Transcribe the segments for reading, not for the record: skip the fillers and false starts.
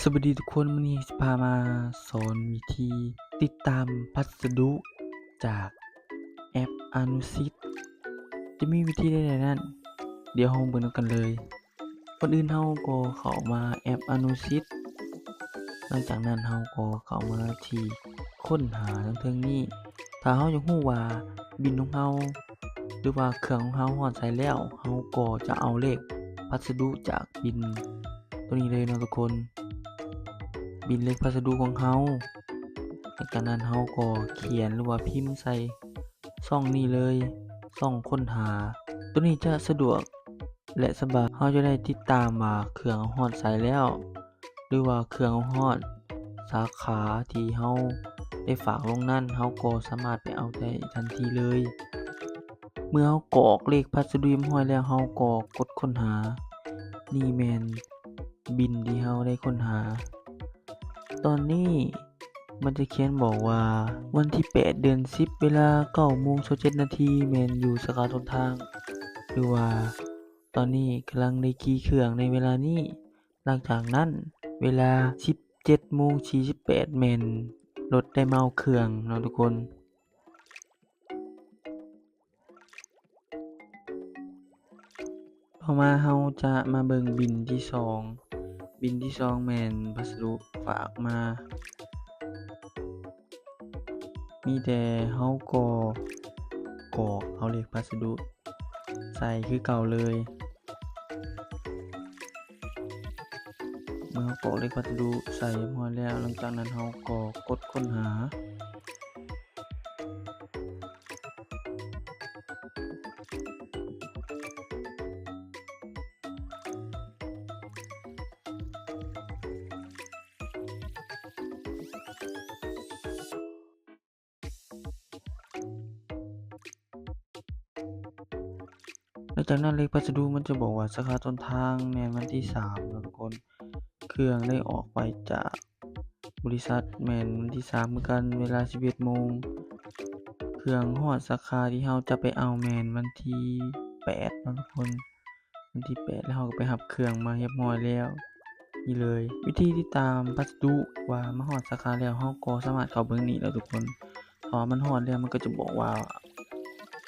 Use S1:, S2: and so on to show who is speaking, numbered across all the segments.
S1: สวัสดีทุกคนวันนี้จะพามาสอนวิธีติดตามพัสดุจากแอปอนุสิทธิ์จะมีวิธีใดๆนั้นเดี๋ยวเราเบิ่งนำกันเลยก่อนอื่นเราก็เข้ามาแอปอนุสิทธิ์หลังจากนั้นเราก็เข้ามาที่ค้นหาทางเทิงนี้ถ้าเราอยากรู้ว่าบิลของเราหรือว่าเครื่องของเราฮอดไสแล้วเราก็จะเอาเลขพัสดุจากบิลตัวนี้เลยเนาะทุกคนบิลเลขพัสดุของเราจากนั้นเราก็เขียนหรือว่าพิมพ์ใส่ช่องนี้เลยช่องค้นหาตัวนี้จะสะดวกและสบายเราจะได้ติดตามว่าเครื่องเราฮอดไสแล้วหรือว่าเครื่องเราฮอดสาขาที่เราได้ฝากลงนั้นเราก็สามารถไปเอาได้ทันทีเลยเมื่อเรากรอกเลขพัสดุเรียบร้อยแล้วเราก็กดค้นหานี่แม่นบิลที่เราได้ค้นหาตอนนี้มันจะเขียนบอกว่าวันที่8เดือน10เวลา 9:27 นาทีแม่นอยู่สาขาต้นทางหรือว่าตอนนี้กำลังได้ขี่เครื่องในเวลานี้หลังจากนั้นเวลา 17:48แม่นรถได้มาเอาเครื่องเนาะทุกคนต่อมาเราจะมาเบิ่งบิลที่2บิลที่2แม่นพัสดุฝากมามีแต่เราก็กรอกเอาเลขพัสดุใส่คือเก่าเลยเมื่อเรากรอกเลขพัสดุใส่เรียบร้อยแล้วหลังจากนั้นเราก็กดค้นหาหลังจากนั้นเลขพัสดุมันจะบอกว่าสาขาต้นทางแม่นวันที่3เนาะทุกคนเครื่องได้ออกไปจากบริษัทแม่นวันที่3เหมือนกันเวลา 11:00 นเครื่องฮอดสาขาที่เราจะไปเอาแม่นวันที่8เนาะทุกคนวันที่8แล้วเราก็ไปรับเครื่องมาเรียบร้อยแล้วนี่เลยวิธีติดตามพัสดุว่ามาฮอดสาขาแล้วเราก็สามารถเข้าเบิ่งนี้แล้วทุกคนถ้าว่ามันฮอดแล้วมันก็จะบอกว่า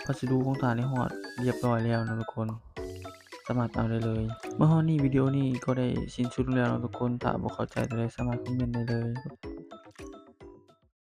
S1: พัสดุของท่านได้ฮอดเรียบร้อยแล้วเนาะทุกคนสามารถเอาได้เลยเมื่อฮอดนี้วิดีโอนี้ก็ได้สิ้นสุดลงแล้วเนาะทุกคนถ้าบ่เข้าใจตรงใดสามารถคอมเมนต์ได้เลย